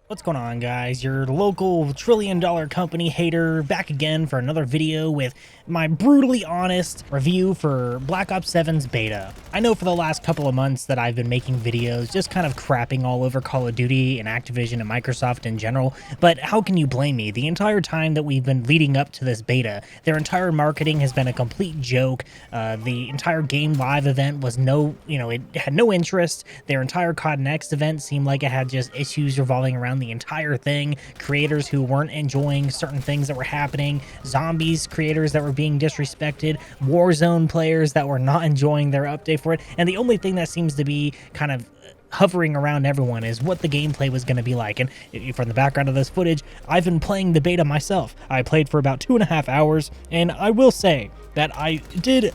What's going on, guys? Your local trillion-dollar company hater back again for another video with my brutally honest review for Black Ops 7's beta. I know for the last couple of months that I've been making videos just kind of crapping all over Call of Duty and Activision and Microsoft in general, but how can you blame me? The entire time that we've been leading up to this beta, their entire marketing has been a complete joke. The entire game live event was it had no interest. Their entire COD Next event seemed like it had just issues revolving around the entire thing, creators who weren't enjoying certain things that were happening, zombies creators that were being disrespected, Warzone players that were not enjoying their update for it, and the only thing that seems to be kind of hovering around everyone is what the gameplay was going to be like. And from the background of this footage, I've been playing the beta myself. I played for about 2.5 hours, and I will say that I did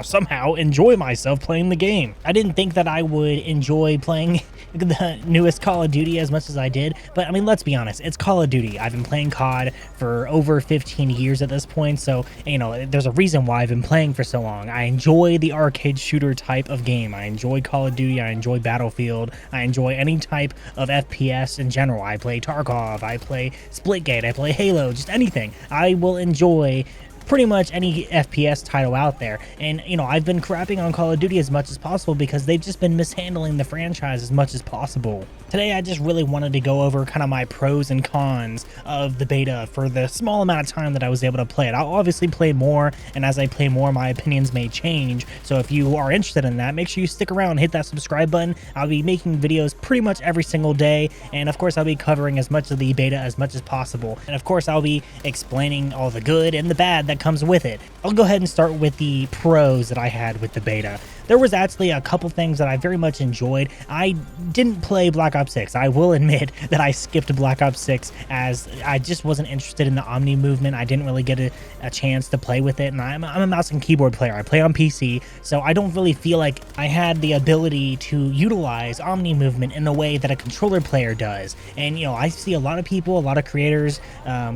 somehow enjoy myself playing the game. I didn't think that I would enjoy playing the newest Call of Duty as much as I did, but I mean, let's be honest, it's Call of Duty. I've been playing COD for over 15 years at this point, so there's a reason why I've been playing for so long. I enjoy the arcade shooter type of game. I enjoy Call of Duty, I enjoy Battlefield, I enjoy any type of FPS in general. I play Tarkov, I play Splitgate, I play Halo, just anything. I will enjoy pretty much any FPS title out there. And I've been crapping on Call of Duty as much as possible because they've just been mishandling the franchise as much as possible. Today I just really wanted to go over kind of my pros and cons of the beta for the small amount of time that I was able to play it. I'll obviously play more, and as I play more, my opinions may change. So if you are interested in that, make sure you stick around and hit that subscribe button. I'll be making videos pretty much every single day, and of course I'll be covering as much of the beta as much as possible. And of course I'll be explaining all the good and the bad that comes with it. I'll go ahead and start with the pros that I had with the beta. There was actually a couple things that I very much enjoyed. I didn't play Black Ops 6. I will admit that I skipped Black Ops 6 as I just wasn't interested in the Omni movement. I didn't really get a chance to play with it, and I'm a mouse and keyboard player. I play on PC, so I don't really feel like I had the ability to utilize Omni movement in a way that a controller player does. And I see a lot of people, a lot of creators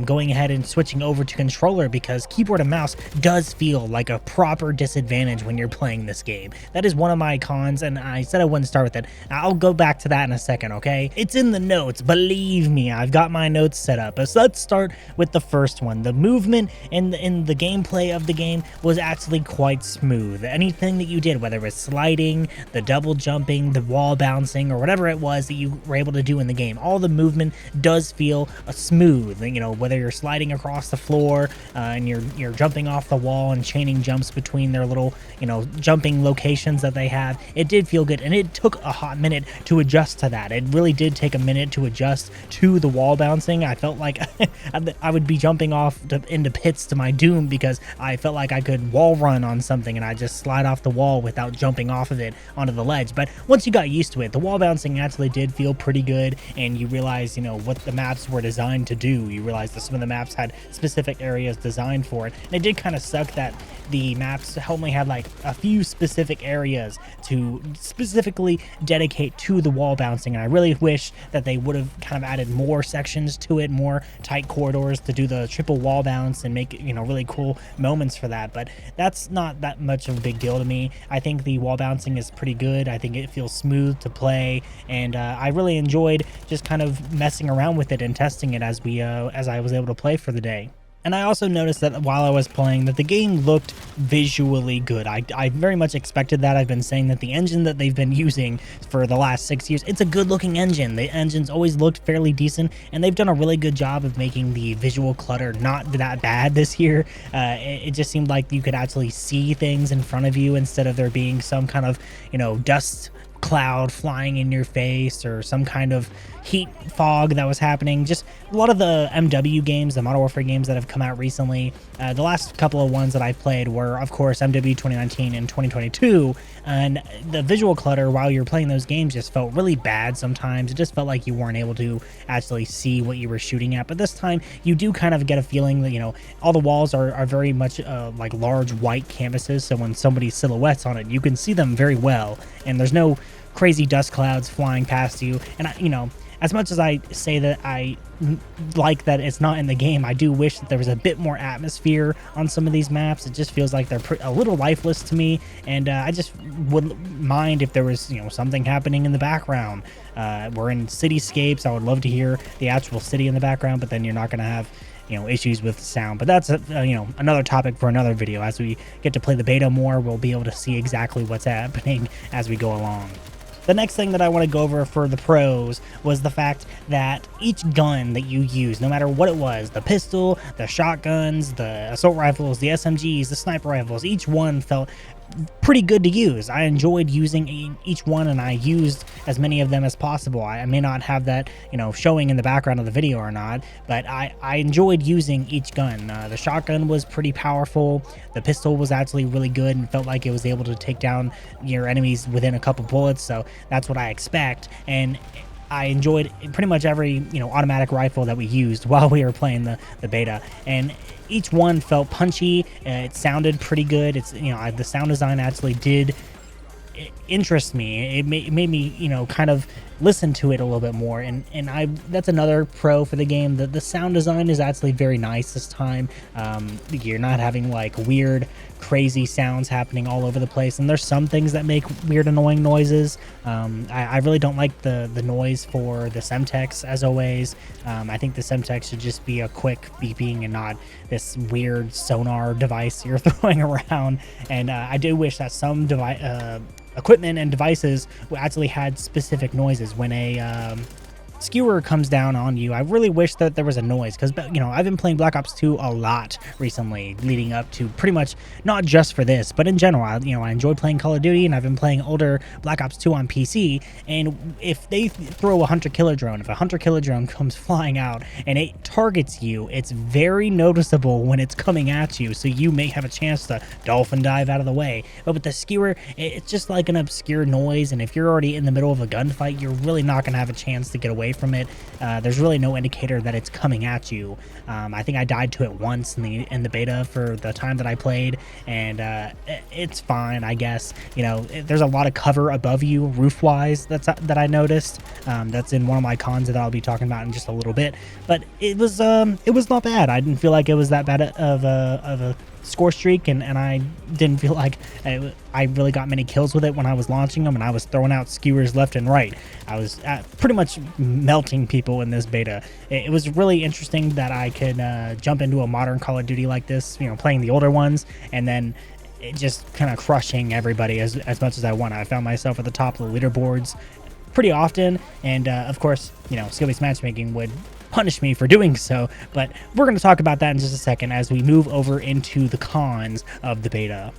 going ahead and switching over to controller because keyboard and mouse does feel like a proper disadvantage when you're playing this game. That is one of my cons, and I said I wouldn't start with it. I'll go back to that in a second, okay? It's in the notes, believe me, I've got my notes set up. So let's start with the first one. The movement in the gameplay of the game was actually quite smooth. Anything that you did, whether it was sliding, the double jumping, the wall bouncing, or whatever it was that you were able to do in the game, all the movement does feel smooth. Whether you're sliding across the floor and you're jumping off the wall and chaining jumps between their little jumping locations that they have, it did feel good, and it took a hot minute to adjust to that. It really did take a minute to adjust to the wall bouncing. I felt like I would be jumping off into pits to my doom because I felt like I could wall run on something and I just slide off the wall without jumping off of it onto the ledge. But once you got used to it, the wall bouncing actually did feel pretty good, and you realize what the maps were designed to do. You realize that some of the maps had specific areas designed for it, and it did kind of suck that the maps only had like a few specific areas to specifically dedicate to the wall bouncing, and I really wish that they would have kind of added more sections to it, more tight corridors to do the triple wall bounce and make really cool moments for that. But that's not that much of a big deal to me. I think the wall bouncing is pretty good. I think it feels smooth to play, and I really enjoyed just kind of messing around with it and testing it as I was able to play for the day. And I also noticed that while I was playing that the game looked visually good. I very much expected that. I've been saying that the engine that they've been using for the last 6 years, it's a good looking engine. The engine's always looked fairly decent, and they've done a really good job of making the visual clutter not that bad this year. It just seemed like you could actually see things in front of you instead of there being some kind of dust cloud flying in your face or some kind of heat fog that was happening. Just a lot of the MW games, the Modern Warfare games that have come out recently, the last couple of ones that I've played were, of course, MW 2019 and 2022, and the visual clutter while you're playing those games just felt really bad sometimes. It just felt like you weren't able to actually see what you were shooting at. But this time, you do kind of get a feeling that, all the walls are very much like large white canvases, so when somebody's silhouettes on it, you can see them very well, and there's no crazy dust clouds flying past you. And as much as I say that I like that it's not in the game, I do wish that there was a bit more atmosphere on some of these maps. It just feels like they're a little lifeless to me, and I just wouldn't mind if there was, you know, something happening in the background. We're in cityscapes. I would love to hear the actual city in the background, but then you're not going to have, you know, issues with sound. But that's you know, another topic for another video. As we get to play the beta more, we'll be able to see exactly what's happening as we go along. The next thing that I want to go over for the pros was the fact that each gun that you use, no matter what it was, the pistol, the shotguns, the assault rifles, the SMGs, the sniper rifles, each one felt pretty good to use. I enjoyed using each one, and I used as many of them as possible. I may not have that, you know, showing in the background of the video or not, but I enjoyed using each gun. The shotgun was pretty powerful. The pistol was actually really good and felt like it was able to take down your enemies within a couple bullets, so that's what I expect. And I enjoyed pretty much every, you know, automatic rifle that we used while we were playing the beta, and each one felt punchy. It sounded pretty good. It's, you know, the sound design actually did interest me. It made me, you know, kind of listen to it a little bit more, and that's another pro for the game. The sound design is actually very nice this time. You're not having like weird crazy sounds happening all over the place, and there's some things that make weird annoying noises. I really don't like the noise for the Semtex, as always. I think the Semtex should just be a quick beeping and not this weird sonar device you're throwing around. And I do wish that some equipment and devices actually had specific noises. When a skewer comes down on you, I really wish that there was a noise, because, you know, I've been playing Black Ops 2 a lot recently, leading up to pretty much, not just for this, but in general. I enjoy playing Call of Duty, and I've been playing older Black Ops 2 on PC, and if they throw a hunter-killer drone, if a hunter-killer drone comes flying out and it targets you, it's very noticeable when it's coming at you, so you may have a chance to dolphin dive out of the way. But with the skewer, it's just like an obscure noise, and if you're already in the middle of a gunfight, you're really not going to have a chance to get away from it. There's really no indicator that it's coming at you. I think I died to it once in the beta for the time that I played, and it's fine, I guess. You know, there's a lot of cover above you roof-wise that I noticed. That's in one of my cons that I'll be talking about in just a little bit. But it was not bad. I didn't feel like it was that bad of a score streak, and I didn't feel like I really got many kills with it when I was launching them, and I was throwing out skewers left and right. I was pretty much melting people in this beta. It was really interesting that I could jump into a modern Call of Duty like this, you know, playing the older ones, and then just kind of crushing everybody as much as I want. I found myself at the top of the leaderboards pretty often, and of course, you know, skill-based matchmaking would punish me for doing so, but we're going to talk about that in just a second as we move over into the cons of the beta.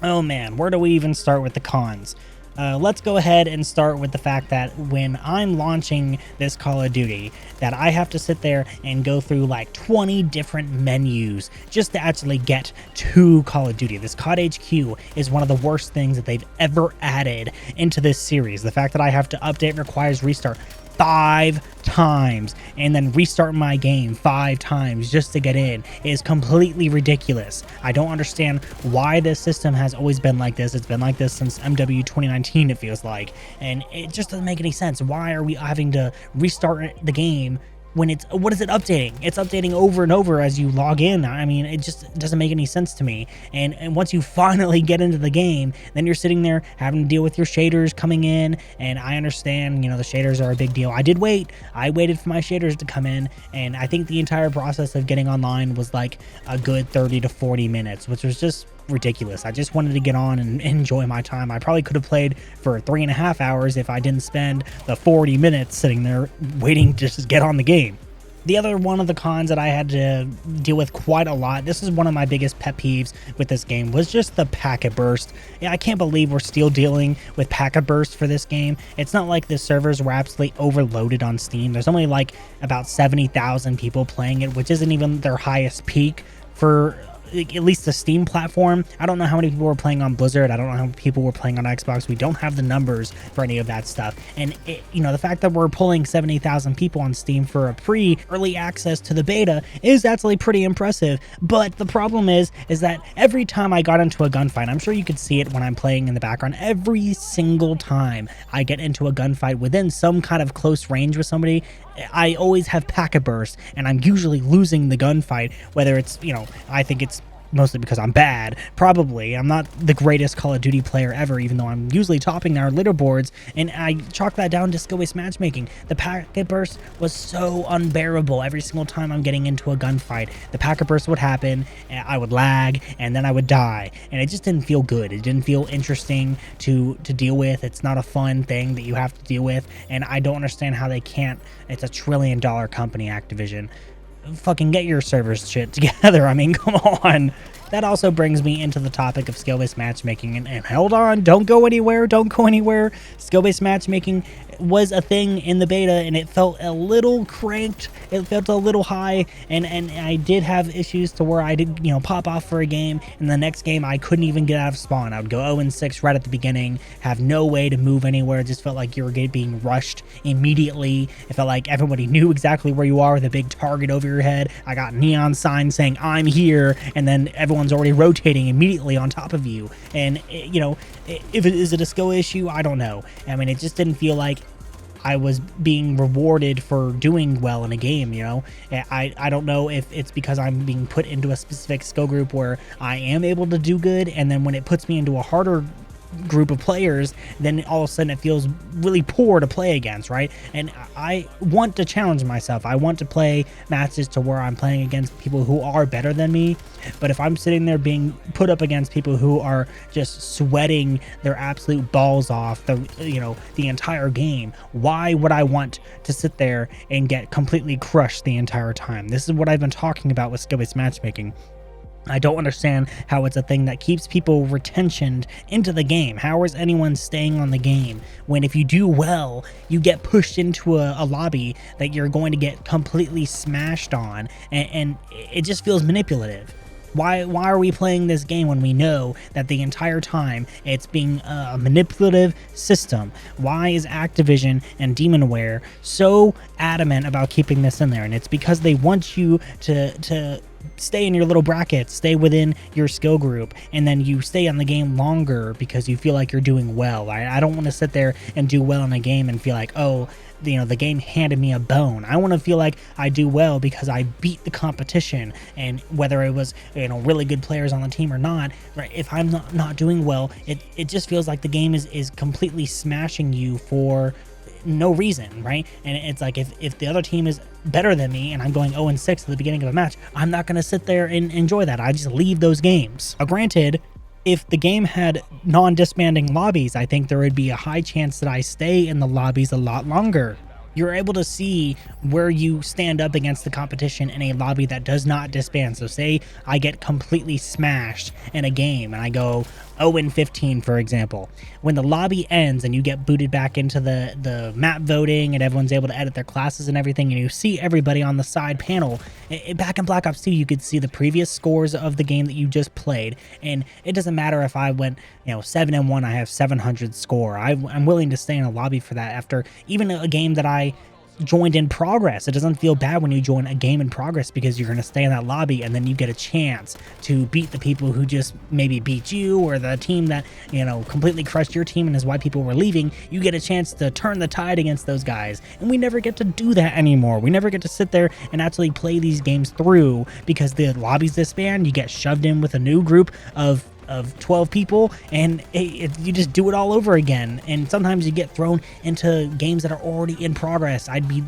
Oh man, where do we even start with the cons? Let's go ahead and start with the fact that when I'm launching this Call of Duty, that I have to sit there and go through like 20 different menus just to actually get to Call of Duty. This COD HQ is one of the worst things that they've ever added into this series. The fact that I have to update requires restart 5 times and then restart my game 5 times just to get in is completely ridiculous. I don't understand why this system has always been like this. It's been like this since MW 2019, it feels like, and it just doesn't make any sense. Why are we having to restart the game when what is it updating? It's updating over and over as you log in. I mean, it just doesn't make any sense to me. And once you finally get into the game, then you're sitting there having to deal with your shaders coming in. And I understand, you know, the shaders are a big deal. I waited for my shaders to come in, and I think the entire process of getting online was like a good 30 to 40 minutes, which was just ridiculous. I just wanted to get on and enjoy my time. I probably could have played for 3.5 hours if I didn't spend the 40 minutes sitting there waiting to just get on the game. The other one of the cons that I had to deal with quite a lot, this is one of my biggest pet peeves with this game, was just the packet burst. Yeah, I can't believe we're still dealing with packet burst for this game. It's not like the servers were absolutely overloaded on Steam. There's only like about 70,000 people playing it, which isn't even their highest peak for like, at least the Steam platform. I don't know how many people were playing on Blizzard. I don't know how many people were playing on Xbox. We don't have the numbers for any of that stuff. And the fact that we're pulling 70,000 people on Steam for a early access to the beta is actually pretty impressive. But the problem is that every time I got into a gunfight, I'm sure you could see it when I'm playing in the background, every single time I get into a gunfight within some kind of close range with somebody, I always have packet bursts, and I'm usually losing the gunfight, whether it's, I think it's mostly because I'm bad. Probably. I'm not the greatest Call of Duty player ever, even though I'm usually topping our leaderboards, and I chalk that down to skill-based matchmaking. The packet burst was so unbearable. Every single time I'm getting into a gunfight, the packet burst would happen, and I would lag, and then I would die, and it just didn't feel good. It didn't feel interesting to deal with. It's not a fun thing that you have to deal with, and I don't understand how they can't. It's a $1 trillion company, Activision. Fucking get your servers shit together. I mean, come on. That also brings me into the topic of skill-based matchmaking, and hold on, don't go anywhere. Skill-based matchmaking was a thing in the beta, and it felt a little cranked. It felt a little high, and I did have issues to where I did, pop off for a game, and the next game I couldn't even get out of spawn. I would go 0-6 right at the beginning, have no way to move anywhere. It just felt like you were being rushed immediately. It felt like everybody knew exactly where you are with a big target over your head. I got neon signs saying I'm here, and then everyone's already rotating immediately on top of you. And is it a skill issue? I don't know. I mean, it just didn't feel like I was being rewarded for doing well in a game. I don't know if it's because I'm being put into a specific skill group where I am able to do good, and then when it puts me into a harder group of players, then all of a sudden it feels really poor to play against, right? And I want to challenge myself. I want to play matches to where I'm playing against people who are better than me. But if I'm sitting there being put up against people who are just sweating their absolute balls off the entire game, why would I want to sit there and get completely crushed the entire time? This is what I've been talking about with skill-based matchmaking. I don't understand how it's a thing that keeps people retentioned into the game. How is anyone staying on the game when if you do well, you get pushed into a lobby that you're going to get completely smashed on, and it just feels manipulative? Why are we playing this game when we know that the entire time it's being a manipulative system? Why is Activision and Demonware so adamant about keeping this in there? And it's because they want you to stay in your little brackets, stay within your skill group, and then you stay on the game longer because you feel like you're doing well. I don't want to sit there and do well in a game and feel like, oh, the game handed me a bone. I want to feel like I do well because I beat the competition, and whether it was really good players on the team or not, right? If I'm not doing well, it just feels like the game is completely smashing you for no reason, right? And it's like if the other team is better than me and I'm going 0-6 at the beginning of a match, I'm not going to sit there and enjoy that. I just leave those games. Now, granted, if the game had non-disbanding lobbies, I think there would be a high chance that I stay in the lobbies a lot longer. You're able to see where you stand up against the competition in a lobby that does not disband. So say I get completely smashed in a game and I go 0-15, for example. When the lobby ends and you get booted back into the map voting and everyone's able to edit their classes and everything, and you see everybody on the side panel, back in Black Ops 2, you could see the previous scores of the game that you just played. And it doesn't matter if I went 7-1, I have 700 score. I'm willing to stay in a lobby for that after even a game that I joined in progress. It doesn't feel bad when you join a game in progress because you're going to stay in that lobby and then you get a chance to beat the people who just maybe beat you, or the team that completely crushed your team and is why people were leaving. You get a chance to turn the tide against those guys, and we never get to do that anymore. We never get to sit there and actually play these games through because the lobbies disband. You get shoved in with a new group of 12 people, and you just do it all over again. And sometimes you get thrown into games that are already in progress. I'd be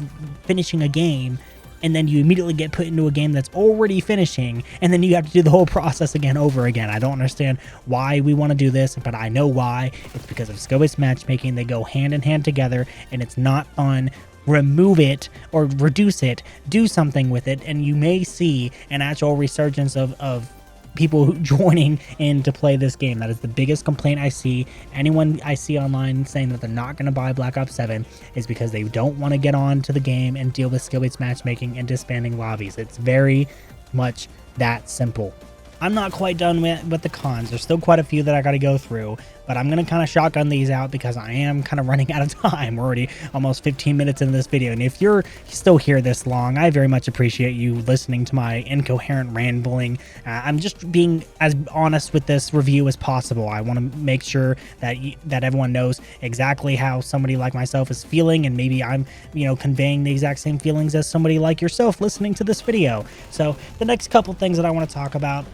finishing a game, and then you immediately get put into a game that's already finishing, and then you have to do the whole process again over again. I don't understand why we want to do this, but I know why. It's because of skill-based matchmaking. They go hand in hand together, and it's not fun. Remove it or reduce it, do something with it, and you may see an actual resurgence of people joining in to play this game. That is the biggest complaint I see. Anyone I see online saying that they're not going to buy Black Ops 7 is because they don't want to get on to the game and deal with skill-based matchmaking and disbanding lobbies. It's very much that simple. I'm not quite done with the cons. There's still quite a few that I got to go through, but I'm going to kind of shotgun these out because I am kind of running out of time. We're already almost 15 minutes into this video, and if you're still here this long, I very much appreciate you listening to my incoherent rambling. I'm just being as honest with this review as possible. I want to make sure that that everyone knows exactly how somebody like myself is feeling, and maybe I'm, conveying the exact same feelings as somebody like yourself listening to this video. So the next couple things that I want to talk about,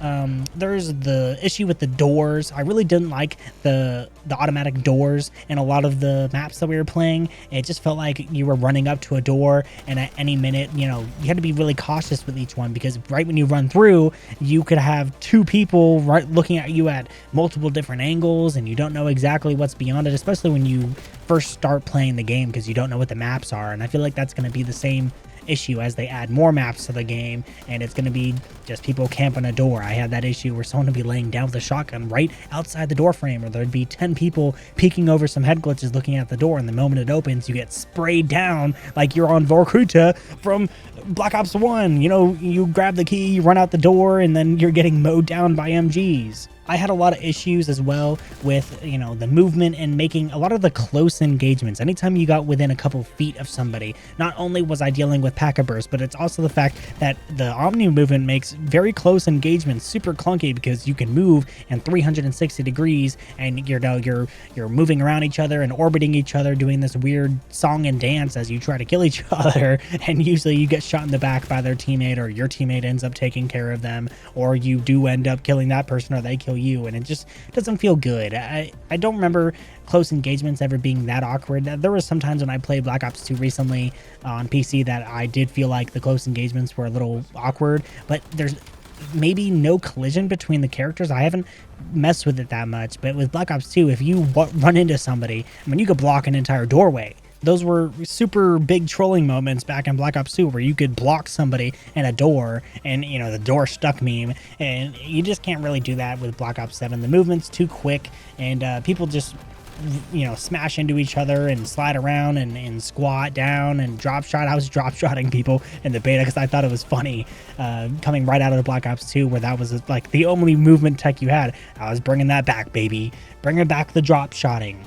there's the issue with the doors. I really didn't like the automatic doors in a lot of the maps that we were playing. It just felt like you were running up to a door, and at any minute, you had to be really cautious with each one, because right when you run through, you could have two people right looking at you at multiple different angles, and you don't know exactly what's beyond it, especially when you first start playing the game, because you don't know what the maps are. And I feel like that's going to be the same issue as they add more maps to the game, and it's going to be just people camping a door. I had that issue where someone would be laying down with a shotgun right outside the door frame, or there'd be 10 people peeking over some head glitches looking at the door, and the moment it opens, you get sprayed down like you're on Vorkuta from Black Ops 1. You grab the key, you run out the door, and then you're getting mowed down by MGs. I had a lot of issues as well with, the movement and making a lot of the close engagements. Anytime you got within a couple feet of somebody, not only was I dealing with pack bursts, but it's also the fact that the Omni movement makes very close engagements super clunky, because you can move in 360 degrees, and you're moving around each other and orbiting each other, doing this weird song and dance as you try to kill each other. And usually you get shot in the back by their teammate, or your teammate ends up taking care of them, or you do end up killing that person, or they kill you, and it just doesn't feel good. I don't remember close engagements ever being that awkward. There was some times when I played Black Ops 2 recently on PC that I did feel like the close engagements were a little awkward, but there's maybe no collision between the characters. I haven't messed with it that much, but with Black Ops 2, if you run into somebody, you could block an entire doorway. Those were super big trolling moments back in Black Ops 2 where you could block somebody in a door, and the door stuck meme, and you just can't really do that with Black Ops 7. The movement's too quick, and people just smash into each other and slide around and squat down and drop shot. I was drop shotting people in the beta because I thought it was funny, coming right out of the Black Ops 2, where that was like the only movement tech you had. I was bringing that back, baby, bringing back the drop shotting.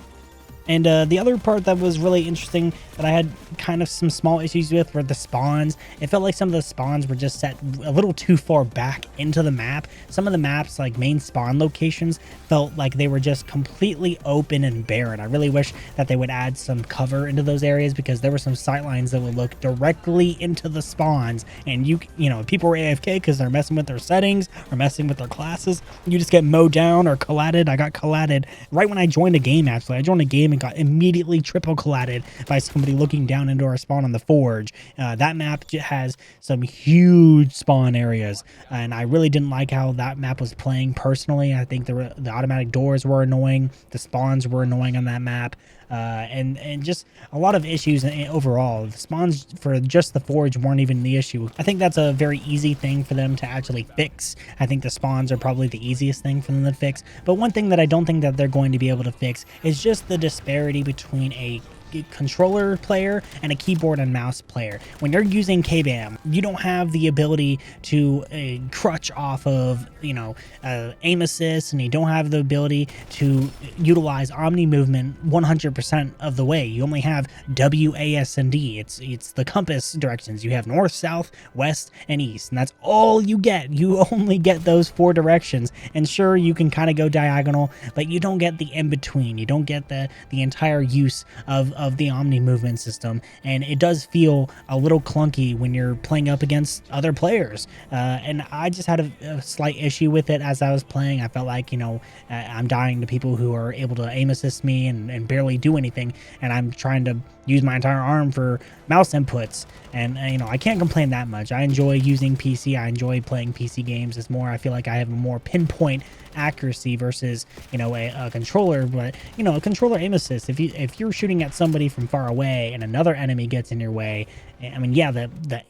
And the other part that was really interesting that I had kind of some small issues with were the spawns. It felt like some of the spawns were just set a little too far back into the map. Some of the maps, like main spawn locations, felt like they were just completely open and barren. I really wish that they would add some cover into those areas, because there were some sightlines that would look directly into the spawns, and people were AFK because they're messing with their settings or messing with their classes. You just get mowed down or collatted. I got collatted right when I joined a game. Actually, I joined a game and got immediately triple collatted by somebody looking down into our spawn on the Forge. That map has some huge spawn areas, and I really didn't like how that map was playing personally. I think the automatic doors were annoying, the spawns were annoying on that map, and just a lot of issues overall. The spawns for just the Forge weren't even the issue. I think that's a very easy thing for them to actually fix. I think the spawns are probably the easiest thing for them to fix, but one thing that I don't think that they're going to be able to fix is just the disparity between a controller player and a keyboard and mouse player. When you're using KBAM, you don't have the ability to crutch off of aim assist, and you don't have the ability to utilize omni movement 100% of the way. You only have WASD. It's the compass directions. You have north, south, west, and east, and that's all you get. You only get those 4 directions, and sure, you can kind of go diagonal, but you don't get the in-between. You don't get the entire use of the omni movement system, and it does feel a little clunky when you're playing up against other players, and I just had a slight issue with it as I was playing. I felt like I'm dying to people who are able to aim assist me and barely do anything, and I'm trying to use my entire arm for mouse inputs, and I can't complain that much. I enjoy using PC. I enjoy playing PC games. It's more, I feel like I have a more pinpoint accuracy versus a controller. But a controller aim assist, if you're shooting at somebody from far away and another enemy gets in your way,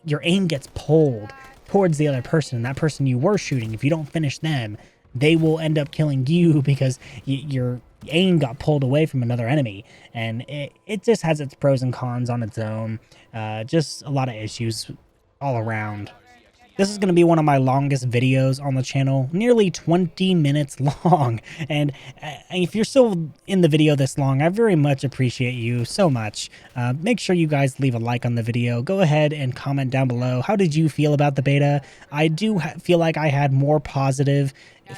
your aim gets pulled towards the other person, and that person you were shooting, if you don't finish them, they will end up killing you because your aim got pulled away from another enemy. And it just has its pros and cons on its own. Just a lot of issues all around. This is going to be one of my longest videos on the channel, nearly 20 minutes long. And if you're still in the video this long, I very much appreciate you so much. Make sure you guys leave a like on the video. Go ahead and comment down below. How did you feel about the beta? I do feel like I had more positive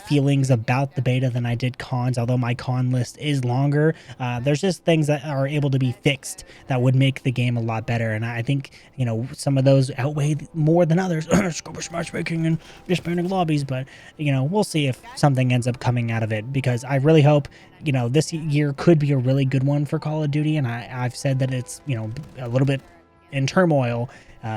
feelings about the beta than I did cons, although my con list is longer. There's just things that are able to be fixed that would make the game a lot better, and I think, you know, some of those outweigh more than others. Scuba matchmaking and disbanding lobbies, but, you know, we'll see if something ends up coming out of it, because I really hope, you know, this year could be a really good one for Call of Duty, and I've said that it's, you know, a little bit in turmoil.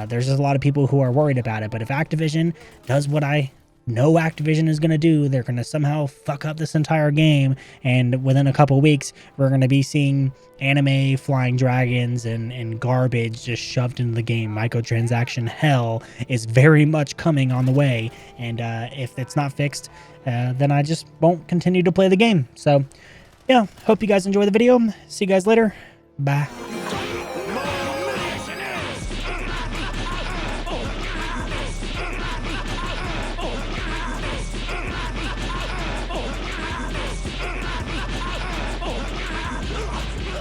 There's just a lot of people who are worried about it, but if Activision does what I know Activision is going to do, they're going to somehow fuck up this entire game, and within a couple weeks we're going to be seeing anime flying dragons and garbage just shoved into the game. Microtransaction hell is very much coming on the way, and if it's not fixed, then I just won't continue to play the game. So yeah, hope you guys enjoy the video. See you guys later. Bye.